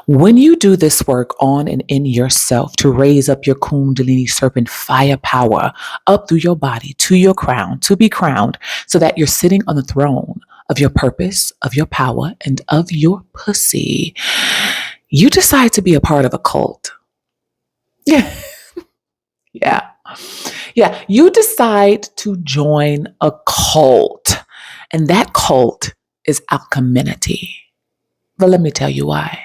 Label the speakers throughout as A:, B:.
A: When you do this work on and in yourself to raise up your Kundalini serpent fire power up through your body to your crown, to be crowned, so that you're sitting on the throne of your purpose, of your power, and of your pussy, you decide to be a part of a cult. Yeah. Yeah. Yeah. You decide to join a cult. And that cult is Alcheminity. But let me tell you why.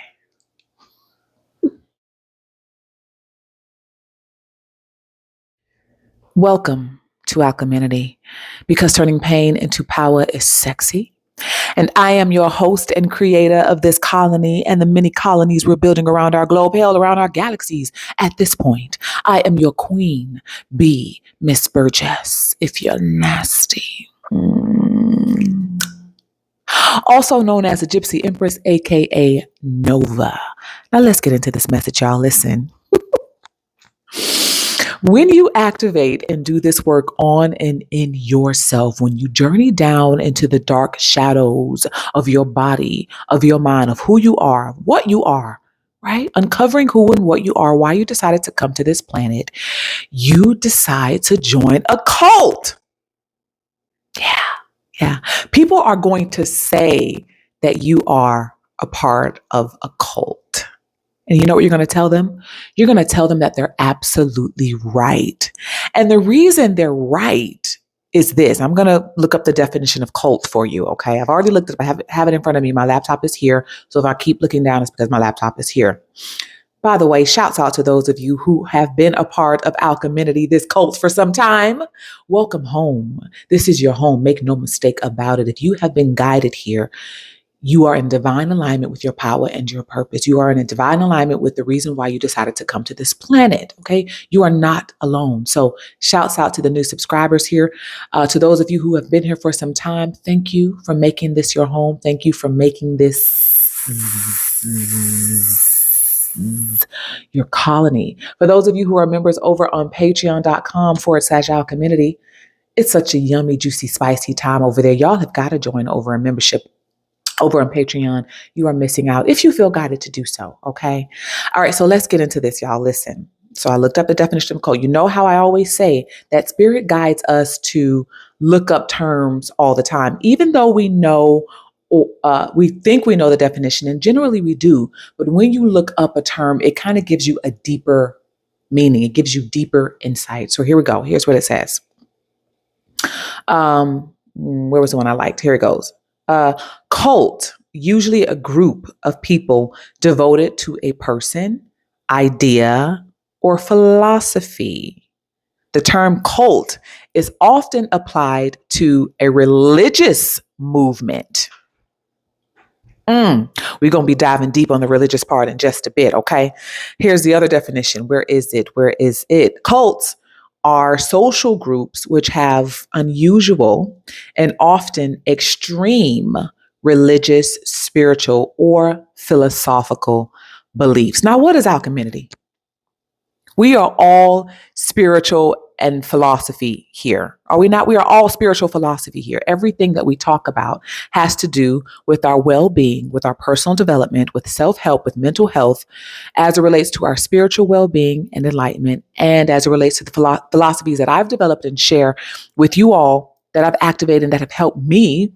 A: Welcome to Alcheminity, because turning pain into power is sexy. And I am your host and creator of this colony and the many colonies we're building around our globe, hell, around our galaxies. At this point, I am your queen, B, Miss Burgess, if you're nasty. Also known as the Gypsy Empress, aka Nova. Now let's get into this message, y'all. Listen. When you activate and do this work on and in yourself, when you journey down into the dark shadows of your body, of your mind, of who you are, what you are, right? Uncovering who and what you are, why you decided to come to this planet, you decide to join a cult. Yeah. People are going to say that you are a part of a cult. And you know what you're going to tell them? You're going to tell them that they're absolutely right. And the reason they're right is this. I'm going to look up the definition of cult for you, okay? I've already looked it up. I have it in front of me. My laptop is here. So if I keep looking down, it's because my laptop is here. By the way, shouts out to those of you who have been a part of Alcheminity, this cult, for some time. Welcome home. This is your home. Make no mistake about it. If you have been guided here, you are in divine alignment with your power and your purpose. You are in a divine alignment with the reason why you decided to come to this planet, okay? You are not alone. So shouts out to the new subscribers here. To those of you who have been here for some time, thank you for making this your home. Thank you for making this your colony. For those of you who are members over on patreon.com/alcheminity, it's such a yummy, juicy, spicy time over there. Y'all have got to join over a membership over on Patreon. You are missing out if you feel guided to do so. Okay. All right. So let's get into this, y'all. Listen. So I looked up the definition of cult. You know how I always say that spirit guides us to look up terms all the time, even though we know, we think we know the definition, and generally we do. But when you look up a term, it kind of gives you a deeper meaning. It gives you deeper insight. So here we go. Here's what it says. Where was the one I liked? Here it goes. Cult, usually a group of people devoted to a person, idea, or philosophy. The term cult is often applied to a religious movement. We're going to be diving deep on the religious part in just a bit, okay? Here's the other definition. Where is it? Cults are social groups which have unusual and often extreme religious, spiritual, or philosophical beliefs. Now, what is Alcheminity? We are all spiritual and philosophy here. Are we not? We are all spiritual philosophy here. Everything that we talk about has to do with our well-being, with our personal development, with self-help, with mental health, as it relates to our spiritual well-being and enlightenment, and as it relates to the philosophies that I've developed and share with you all, that I've activated and that have helped me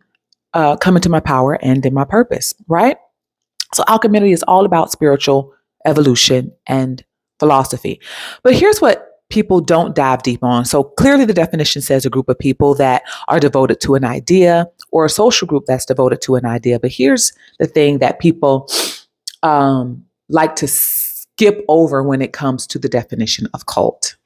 A: come into my power and in my purpose, right? So Alcheminity is all about spiritual evolution and philosophy. But here's what people don't dive deep on. So clearly the definition says a group of people that are devoted to an idea, or a social group that's devoted to an idea. But here's the thing that people like to skip over when it comes to the definition of cult.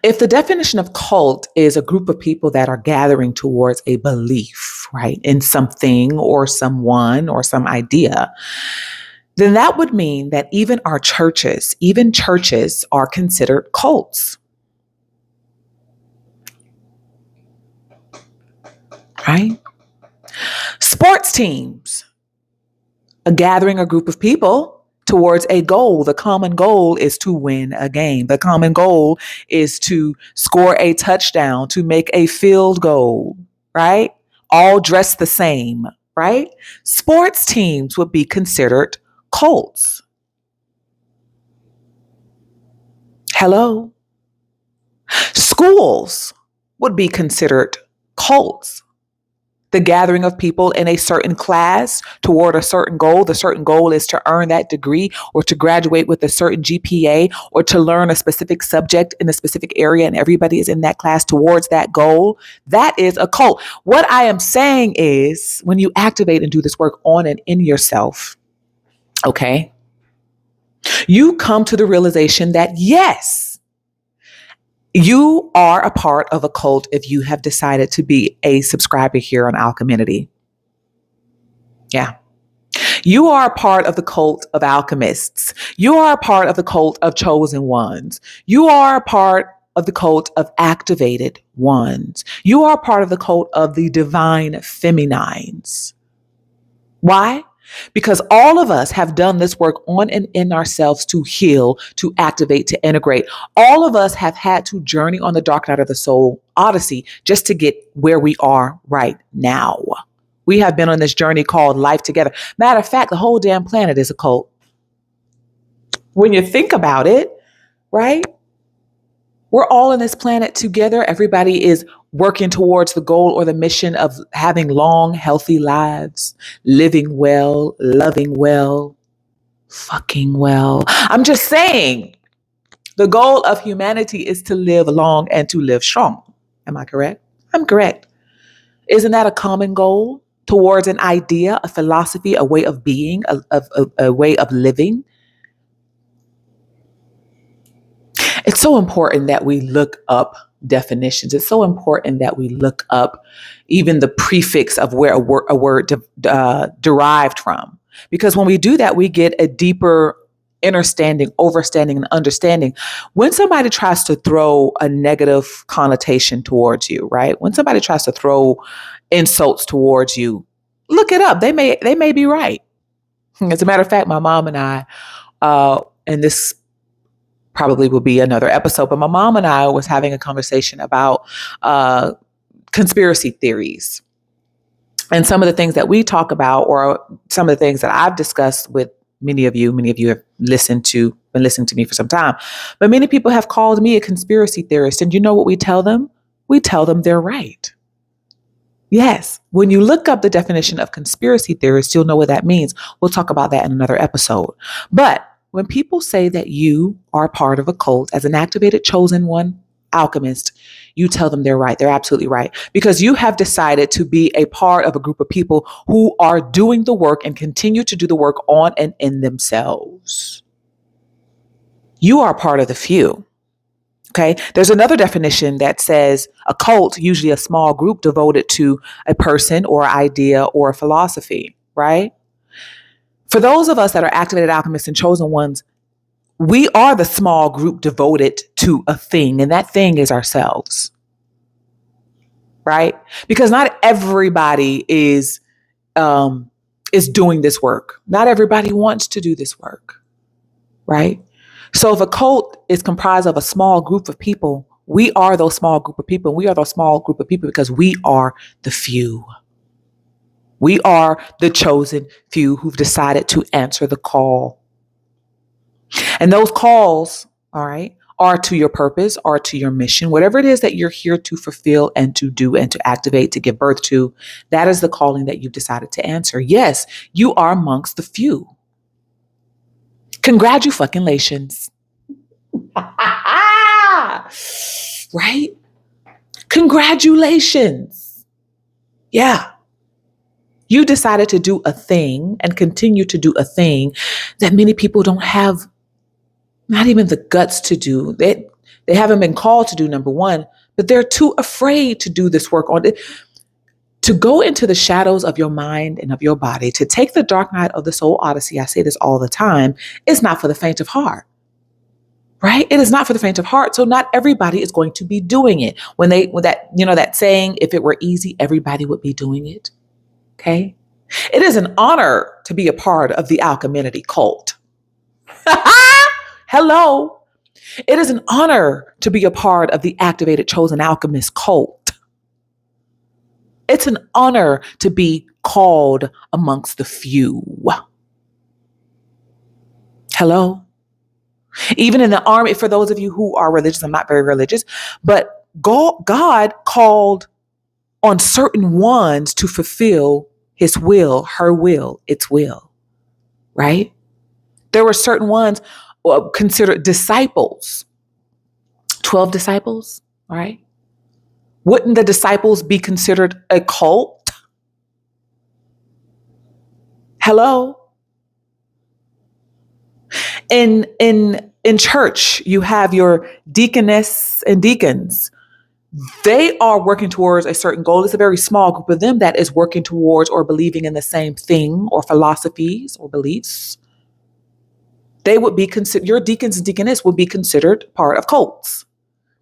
A: If the definition of cult is a group of people that are gathering towards a belief, right, in something or someone or some idea, then that would mean that even churches are considered cults. Right? Sports teams, a gathering, a group of people towards a goal. The common goal is to win a game. The common goal is to score a touchdown, to make a field goal, right? all dressed the same, right? Sports teams would be considered cults. Hello? Schools would be considered cults. The gathering of people in a certain class toward a certain goal. The certain goal is to earn that degree or to graduate with a certain GPA or to learn a specific subject in a specific area, and everybody is in that class towards that goal. That is a cult. What I am saying is when you activate and do this work on and in yourself, okay, you come to the realization that yes, you are a part of a cult if you have decided to be a subscriber here on Alcheminity. Yeah. You are a part of the cult of alchemists. You are a part of the cult of chosen ones. You are a part of the cult of activated ones. You are a part of the cult of the divine feminines. Why? Because all of us have done this work on and in ourselves to heal, to activate, to integrate. All of us have had to journey on the dark night of the soul odyssey just to get where we are right now. We have been on this journey called life together. Matter of fact, the whole damn planet is a cult. When you think about it, right? We're all on this planet together. Everybody is working towards the goal or the mission of having long, healthy lives, living well, loving well, fucking well. I'm just saying, the goal of humanity is to live long and to live strong. Am I correct? I'm correct. Isn't that a common goal towards an idea, a philosophy, a way of being, a way of living? It's so important that we look up definitions. It's so important that we look up even the prefix of where a word derived from. Because when we do that, we get a deeper understanding, overstanding, and understanding. When somebody tries to throw a negative connotation towards you, right? When somebody tries to throw insults towards you, look it up. They may be right. As a matter of fact, my mom and I, and this probably will be another episode, but my mom and I was having a conversation about conspiracy theories. And some of the things that we talk about, or some of the things that I've discussed with many of you have been listening to me for some time, but many people have called me a conspiracy theorist. And you know what we tell them? We tell them they're right. Yes. When you look up the definition of conspiracy theorist, you'll know what that means. We'll talk about that in another episode. But when people say that you are part of a cult as an activated chosen one alchemist, you tell them they're right. They're absolutely right. Because you have decided to be a part of a group of people who are doing the work and continue to do the work on and in themselves. You are part of the few. Okay. There's another definition that says a cult, usually a small group devoted to a person or idea or a philosophy, right? For those of us that are activated alchemists and chosen ones, we are the small group devoted to a thing, and that thing is ourselves, right? Because not everybody is doing this work. Not everybody wants to do this work, right? So if a cult is comprised of a small group of people, we are those small group of people. We are those small group of people because we are the few. We are the chosen few who've decided to answer the call. And those calls, all right, are to your purpose, are to your mission, whatever it is that you're here to fulfill and to do and to activate, to give birth to. That is the calling that you've decided to answer. Yes, you are amongst the few. Congratulations. Right? Congratulations. Yeah. You decided to do a thing and continue to do a thing that many people don't have, not even the guts to do. They haven't been called to do, number one, but they're too afraid to do this work on it. To go into the shadows of your mind and of your body, to take the dark night of the soul odyssey, I say this all the time, is not for the faint of heart. Right? It is not for the faint of heart. So not everybody is going to be doing it. When that saying, if it were easy, everybody would be doing it. Okay. It is an honor to be a part of the Alcheminity cult. Hello. It is an honor to be a part of the activated chosen alchemist cult. It's an honor to be called amongst the few. Hello? Even in the army, for those of you who are religious, I'm not very religious, but God called on certain ones to fulfill his will, her will, its will, right? There were certain ones considered disciples, 12 disciples, right? Wouldn't the disciples be considered a cult? Hello? In church, you have your deaconess and deacons. They are working towards a certain goal. It's a very small group of them that is working towards or believing in the same thing or philosophies or beliefs. They would be considered, your deacons and deaconess would be considered part of cults.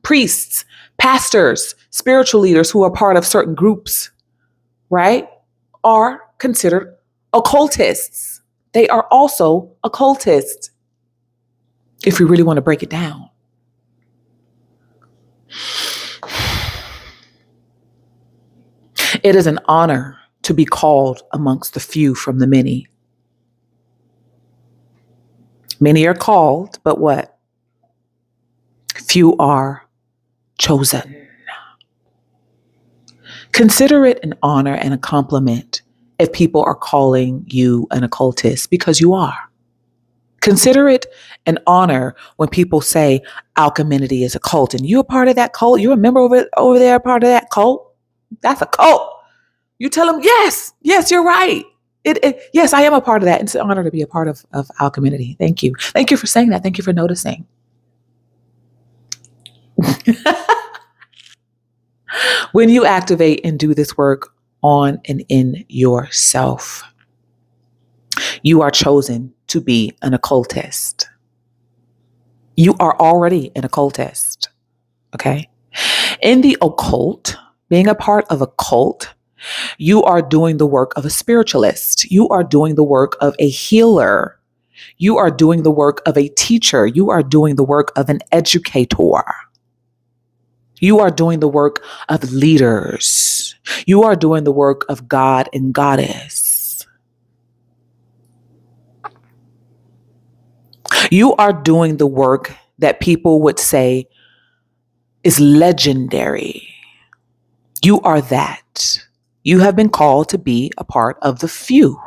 A: Priests, pastors, spiritual leaders who are part of certain groups, right, are considered occultists. They are also occultists, if we really want to break it down. It is an honor to be called amongst the few from the many. Many are called, but what? Few are chosen. Consider it an honor and a compliment if people are calling you an occultist, because you are. Consider it an honor when people say Alcheminity is a cult and you're a part of that cult. You're a member over there, part of that cult. That's a cult. You tell them, yes, you're right. Yes, I am a part of that. It's an honor to be a part of Alcheminity. Thank you. Thank you for saying that. Thank you for noticing. When you activate and do this work on and in yourself, you are chosen to be an occultist. You are already an occultist. Okay? In the occult, being a part of a cult, you are doing the work of a spiritualist. You are doing the work of a healer. You are doing the work of a teacher. You are doing the work of an educator. You are doing the work of leaders. You are doing the work of God and Goddess. You are doing the work that people would say is legendary. You are that. You have been called to be a part of the few.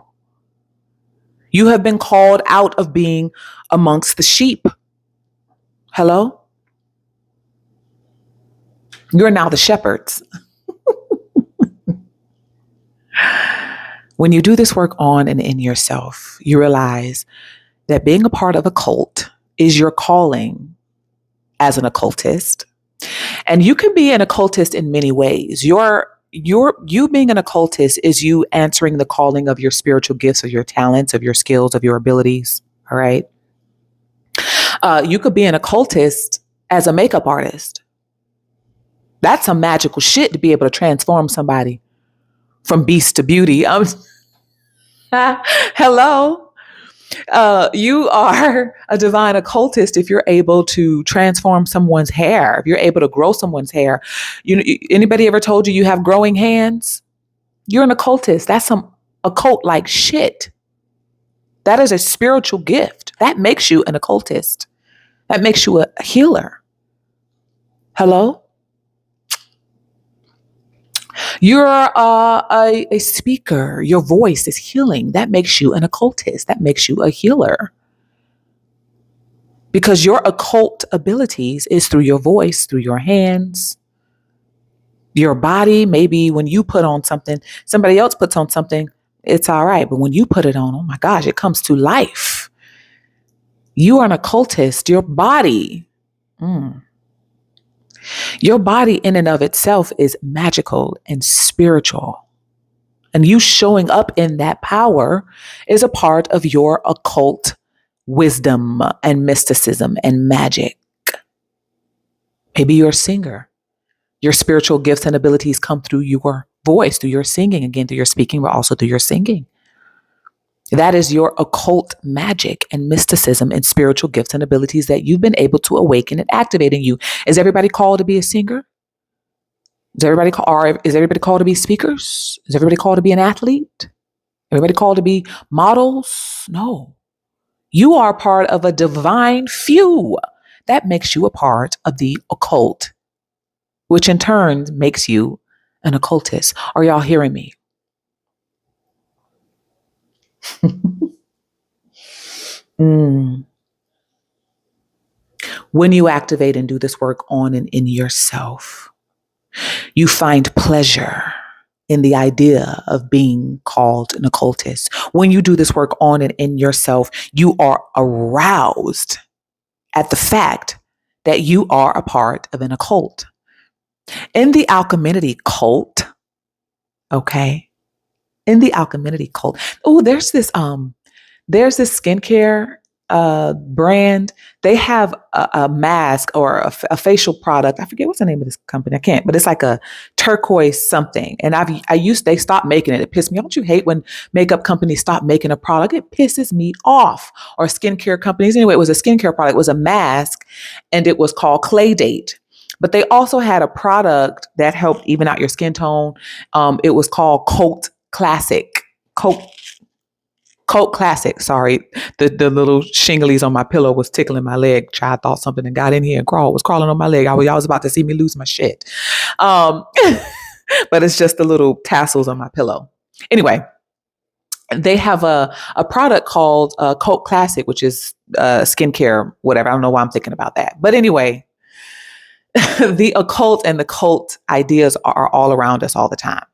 A: You have been called out of being amongst the sheep. Hello? You're now the shepherds. When you do this work on and in yourself, you realize that being a part of a cult is your calling as an occultist. And you can be an occultist in many ways. You being an occultist is you answering the calling of your spiritual gifts, of your talents, of your skills, of your abilities. All right. You could be an occultist as a makeup artist. That's some magical shit to be able to transform somebody from beast to beauty. Hello. You are a divine occultist if you're able to transform someone's hair, if you're able to grow someone's hair. Anybody ever told you have growing hands? You're an occultist. That's some occult-like shit. That is a spiritual gift. That makes you an occultist. That makes you a healer. Hello? You're a speaker. Your voice is healing. That makes you an occultist. That makes you a healer. Because your occult abilities is through your voice, through your hands, your body. Maybe when you put on something, somebody else puts on something, it's all right. But when you put it on, oh my gosh, it comes to life. You are an occultist. Your body. Your body in and of itself is magical and spiritual. And you showing up in that power is a part of your occult wisdom and mysticism and magic. Maybe you're a singer. Your spiritual gifts and abilities come through your voice, through your singing, again, through your speaking, but also through your singing. That is your occult magic and mysticism and spiritual gifts and abilities that you've been able to awaken and activate in you. Is everybody called to be a singer? Is everybody called to be speakers? Is everybody called to be an athlete? Everybody called to be models? No. You are part of a divine few. That makes you a part of the occult, which in turn makes you an occultist. Are y'all hearing me? Mm. When you activate and do this work on and in yourself, you find pleasure in the idea of being called an occultist. When you do this work on and in yourself, you are aroused at the fact that you are a part of an occult. In the Alcheminity cult, okay? In the Alcheminity cult. Oh, there's this skincare brand. They have a mask or a facial product. I forget what's the name of this company. I can't, but it's like a turquoise something. And they stopped making it. It pissed me off. Don't you hate when makeup companies stop making a product? It pisses me off. Or skincare companies. Anyway, it was a skincare product. It was a mask and it was called Clay Date. But they also had a product that helped even out your skin tone. It was called Cult Classic. Cult Classic. Sorry, the little shinglies on my pillow was tickling my leg. Child thought something and got in here and was crawling on my leg. I was about to see me lose my shit. But it's just the little tassels on my pillow. Anyway, they have a product called Cult Classic, which is skincare, whatever. I don't know why I'm thinking about that. But anyway, the occult and the cult ideas are all around us all the time.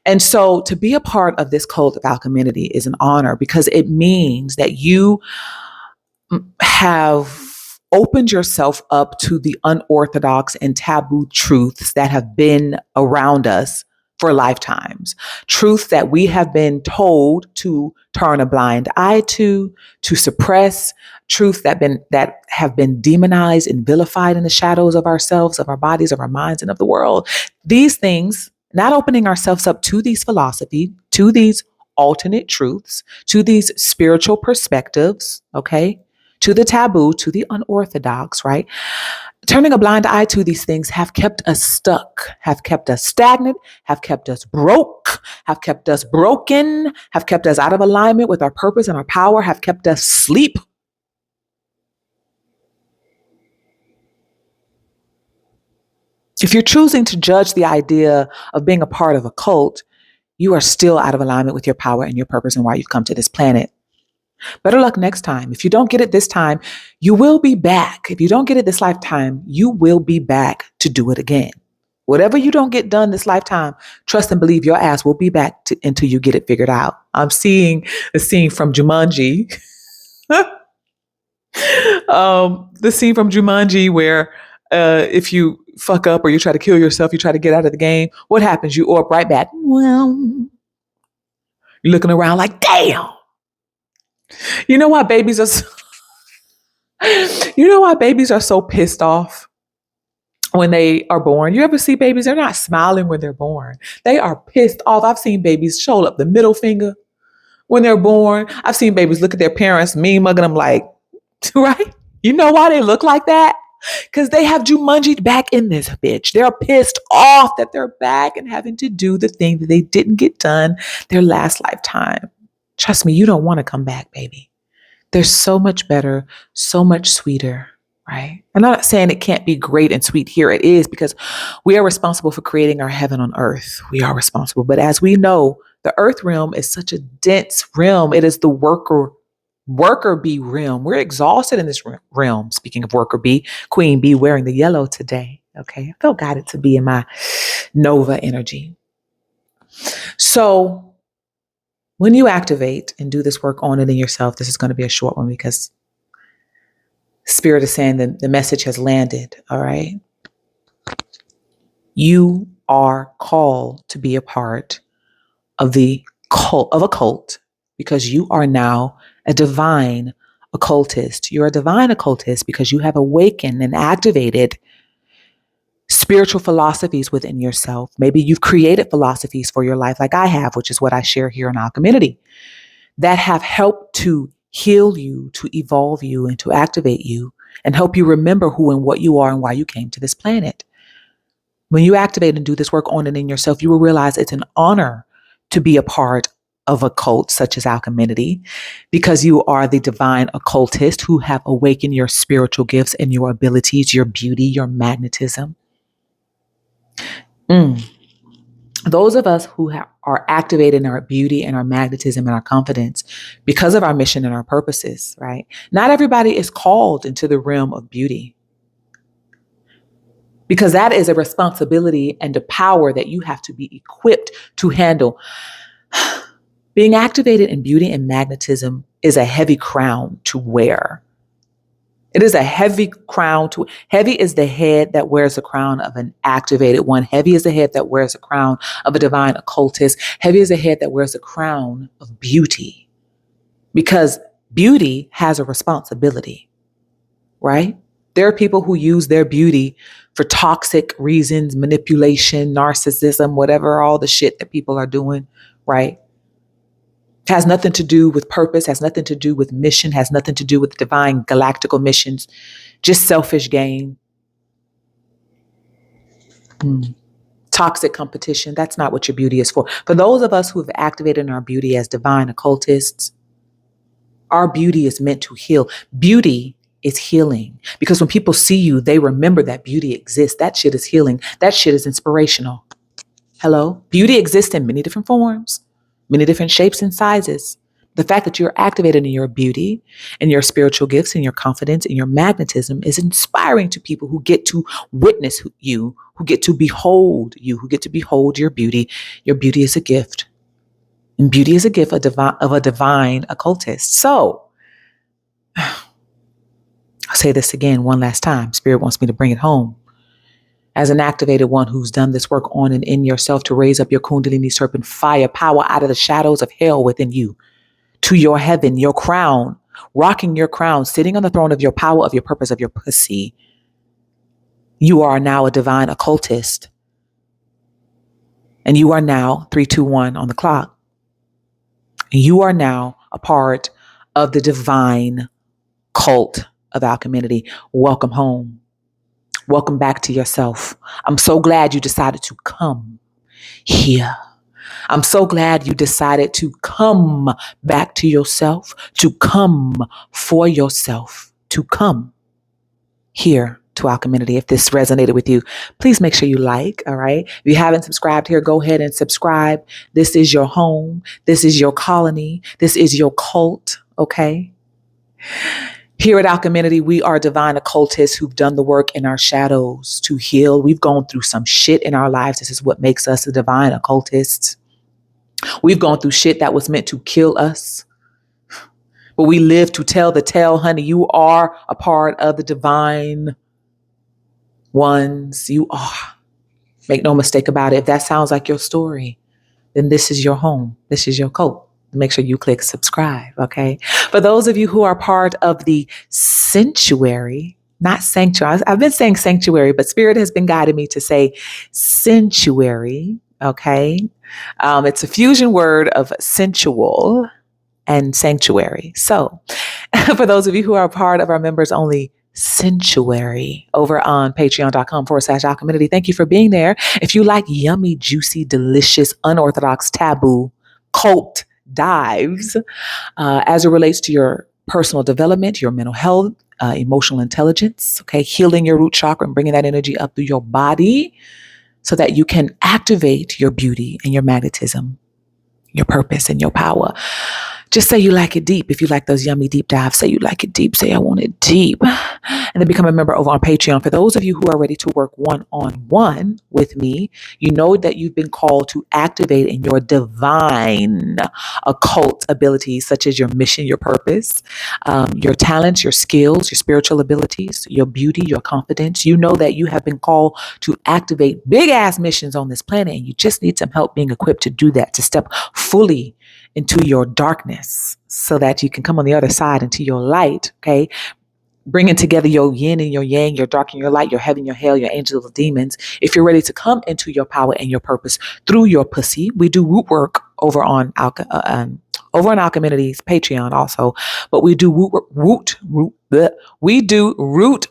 A: And so to be a part of this cult of alcheminity is an honor because it means that you have opened yourself up to the unorthodox and taboo truths that have been around us for lifetimes. Truths that we have been told to turn a blind eye to suppress, truths that have been demonized and vilified in the shadows of ourselves, of our bodies, of our minds, and of the world. These things, not opening ourselves up to these philosophies, to these alternate truths, to these spiritual perspectives, okay, to the taboo, to the unorthodox, right? Turning a blind eye to these things have kept us stuck, have kept us stagnant, have kept us broke, have kept us broken, have kept us out of alignment with our purpose and our power, have kept us asleep. If you're choosing to judge the idea of being a part of a cult, you are still out of alignment with your power and your purpose and why you've come to this planet. Better luck next time. If you don't get it this time, you will be back. If you don't get it this lifetime, you will be back to do it again. Whatever you don't get done this lifetime, trust and believe your ass will be back until you get it figured out. I'm seeing the scene from Jumanji. The scene from Jumanji where if you fuck up or you try to kill yourself, you try to get out of the game, what happens? You up right back. Well, you're looking around like, damn. You know why babies are so pissed off when they are born? You ever see babies? They're not smiling when they're born. They are pissed off. I've seen babies show up the middle finger when they're born. I've seen babies look at their parents, mean mugging them like, right? You know why they look like that? Because they have Jumanji'd back in this bitch. They're pissed off that they're back and having to do the thing that they didn't get done their last lifetime. Trust me, you don't want to come back, baby. They're so much better, so much sweeter, right? I'm not saying it can't be great and sweet here. It is because we are responsible for creating our heaven on earth. We are responsible. But as we know, the earth realm is such a dense realm. It is the worker bee realm. We're exhausted in this realm. Speaking of worker bee, Queen Bee wearing the yellow today. Okay. I felt guided to be in my Nova energy. So when you activate and do this work on it in yourself, this is going to be a short one because Spirit is saying that the message has landed. All right. You are called to be a part of a cult because you are now a divine occultist. You're a divine occultist because you have awakened and activated spiritual philosophies within yourself. Maybe you've created philosophies for your life like I have, which is what I share here in Alcheminity, that have helped to heal you, to evolve you, and to activate you, and help you remember who and what you are and why you came to this planet. When you activate and do this work on and in yourself, you will realize it's an honor to be a part of a cult such as Alcheminity, because you are the divine occultist who have awakened your spiritual gifts and your abilities, your beauty, your magnetism. Those of us who are activated in our beauty and our magnetism and our confidence because of our mission and our purposes, right? Not everybody is called into the realm of beauty, because that is a responsibility and a power that you have to be equipped to handle. Being activated in beauty and magnetism is a heavy crown to wear. It is a heavy crown to, heavy is the head that wears the crown of an activated one. Heavy is the head that wears the crown of a divine occultist. Heavy is the head that wears the crown of beauty, because beauty has a responsibility, right? There are people who use their beauty for toxic reasons, manipulation, narcissism, whatever, all the shit that people are doing, right? Has nothing to do with purpose, has nothing to do with mission, has nothing to do with divine galactical missions, just selfish gain. Toxic competition. That's not what your beauty is for. For those of us who have activated our beauty as divine occultists, our beauty is meant to heal. Beauty is healing, because when people see you, they remember that beauty exists. That shit is healing. That shit is inspirational. Hello? Beauty exists in many different forms, many different shapes and sizes. The fact that you're activated in your beauty and your spiritual gifts and your confidence and your magnetism is inspiring to people who get to witness you, who get to behold you, who get to behold your beauty. Your beauty is a gift. And beauty is a gift of a divine occultist. So, I'll say this again one last time. Spirit wants me to bring it home. As an activated one who's done this work on and in yourself to raise up your Kundalini serpent fire power out of the shadows of hell within you to your heaven, your crown, rocking your crown, sitting on the throne of your power, of your purpose, of your pussy. You are now a divine occultist. And you are now 321 on the clock. And you are now a part of the divine cult of Alcheminity. Welcome home. Welcome back to yourself. I'm so glad you decided to come here. I'm so glad you decided to come back to yourself, to come for yourself, to come here to Alcheminity. If this resonated with you, please make sure you like, all right? If you haven't subscribed here, go ahead and subscribe. This is your home. This is your colony. This is your cult, okay? Here at Alcheminity, we are divine occultists who've done the work in our shadows to heal. We've gone through some shit in our lives. This is what makes us a divine occultist. We've gone through shit that was meant to kill us, but we live to tell the tale, honey. You are a part of the divine ones. You are. Make no mistake about it. If that sounds like your story, then this is your home. This is your cult. Make sure you click subscribe, okay? For those of you who are part of the sanctuary, not sanctuary. I've been saying sanctuary, but Spirit has been guiding me to say sanctuary, okay? It's a fusion word of sensual and sanctuary. So for those of you who are part of our members only sanctuary over on patreon.com/alcheminity, thank you for being there. If you like yummy, juicy, delicious, unorthodox, taboo, cult dives as it relates to your personal development, your mental health, emotional intelligence, okay, healing your root chakra and bringing that energy up through your body so that you can activate your beauty and your magnetism, your purpose and your power. Just say you like it deep. If you like those yummy deep dives, say you like it deep. Say I want it deep. And then become a member over on Patreon. For those of you who are ready to work one-on-one with me, you know that you've been called to activate in your divine occult abilities, such as your mission, your purpose, your talents, your skills, your spiritual abilities, your beauty, your confidence. You know that you have been called to activate big ass missions on this planet, and you just need some help being equipped to do that, to step fully into your darkness so that you can come on the other side into your light, okay? Bringing together your yin and your yang, your dark and your light, your heaven, your hell, your angels, and demons. If you're ready to come into your power and your purpose through your pussy, we do root work over on Alchemity's Patreon also, but we do root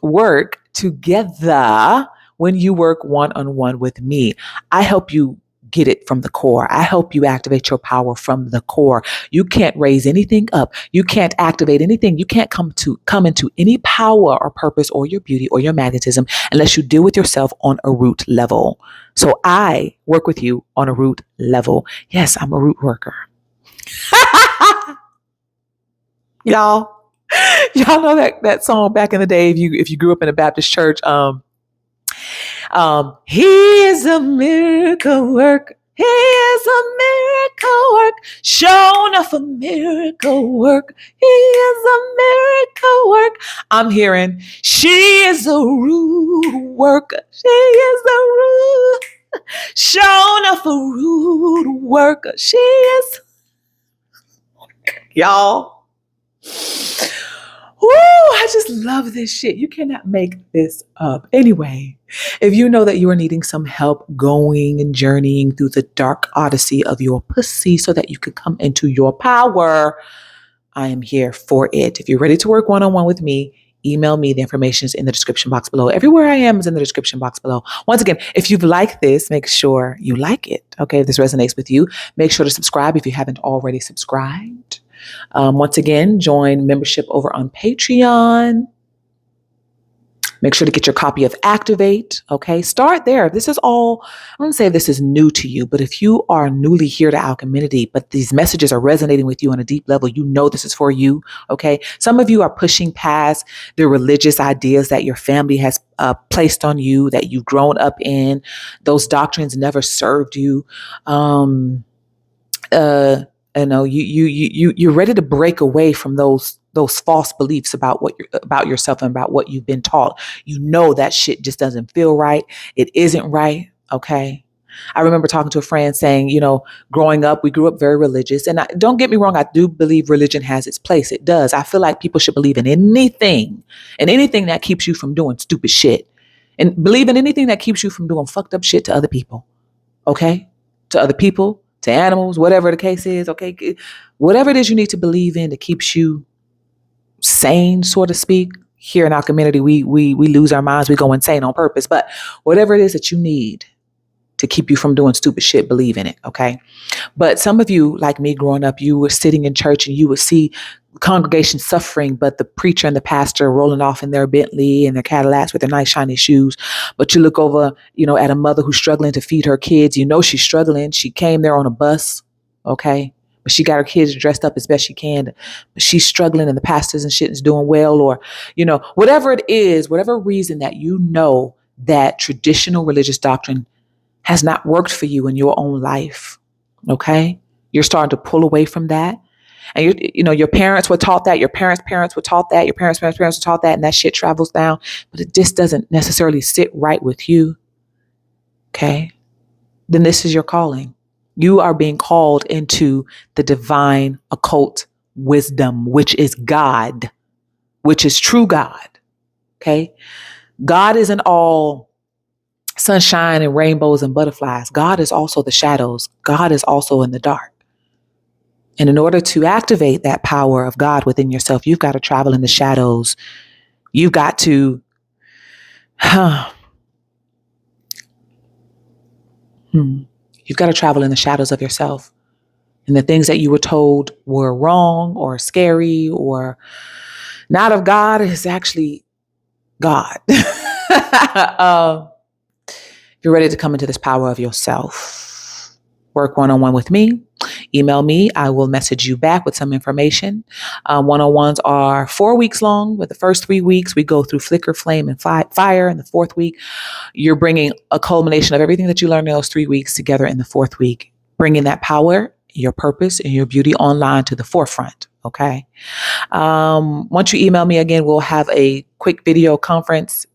A: work together when you work one-on-one with me, I help you get it from the core. I help you activate your power from the core. You can't raise anything up. You can't activate anything. You can't come into any power or purpose or your beauty or your magnetism unless you deal with yourself on a root level. So I work with you on a root level. Yes, I'm a root worker. Y'all know that song back in the day, if you grew up in a Baptist church, he is a miracle work. He is a miracle work. Show enough a miracle work. He is a miracle work. I'm hearing she is a root worker. She is a root. Show enough a root worker. She is. Y'all. Woo, I just love this shit. You cannot make this up. Anyway, if you know that you are needing some help going and journeying through the dark odyssey of your pussy so that you can come into your power, I am here for it. If you're ready to work one-on-one with me, email me. The information is in the description box below. Everywhere I am is in the description box below. Once again, if you've liked this, make sure you like it. Okay, if this resonates with you, make sure to subscribe if you haven't already subscribed. Once again, join membership over on Patreon. Make sure to get your copy of Activate. Okay, start there. This is all, I don't say this is new to you, but if you are newly here to Alcheminity, but these messages are resonating with you on a deep level, you know this is for you. Okay, some of you are pushing past the religious ideas that your family has placed on you, that you've grown up in. Those doctrines never served you. You're ready to break away from those false beliefs about about yourself and about what you've been taught. You know that shit just doesn't feel right. It isn't right. Okay. I remember talking to a friend saying, growing up, we grew up very religious. And don't get me wrong, I do believe religion has its place. It does. I feel like people should believe in anything that keeps you from doing stupid shit. And believe in anything that keeps you from doing fucked up shit to other people. Okay? To other people, to animals, whatever the case is. Okay? Whatever it is you need to believe in that keeps you sane, so to speak. Here in our community, we lose our minds. We go insane on purpose. But whatever it is that you need to keep you from doing stupid shit, believe in it, okay? But some of you, like me growing up, you were sitting in church and you would see congregation suffering, but the preacher and the pastor rolling off in their Bentley and their Cadillacs with their nice shiny shoes. But you look over, at a mother who's struggling to feed her kids. You know she's struggling. She came there on a bus, okay? But she got her kids dressed up as best she can. But she's struggling and the pastors and shit is doing well. Or, whatever it is, whatever reason that that traditional religious doctrine has not worked for you in your own life. Okay. You're starting to pull away from that. And your parents were taught that, your parents' parents were taught that, your parents' parents' parents were taught that, and that shit travels down, but it just doesn't necessarily sit right with you. Okay. Then this is your calling. You are being called into the divine occult wisdom, which is God, which is true God. Okay. God isn't all sunshine and rainbows and butterflies. God is also the shadows. God is also in the dark. And in order to activate that power of God within yourself, you've got to travel in the shadows. You've got to, you've got to travel in the shadows of yourself. And the things that you were told were wrong or scary or not of God is actually God. If you're ready to come into this power of yourself, work one-on-one with me, email me. I will message you back with some information. One-on-ones are 4 weeks long. With the first 3 weeks, we go through flicker, flame, and fire. In the fourth week, you're bringing a culmination of everything that you learned in those 3 weeks together in the fourth week, bringing that power, your purpose, and your beauty online to the forefront. Okay. Once you email me again, we'll have a quick video conference.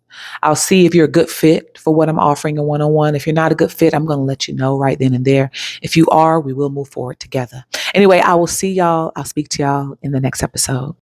A: I'll see if you're a good fit for what I'm offering in one-on-one. If you're not a good fit, I'm going to let you know right then and there. If you are, we will move forward together. Anyway, I will see y'all. I'll speak to y'all in the next episode.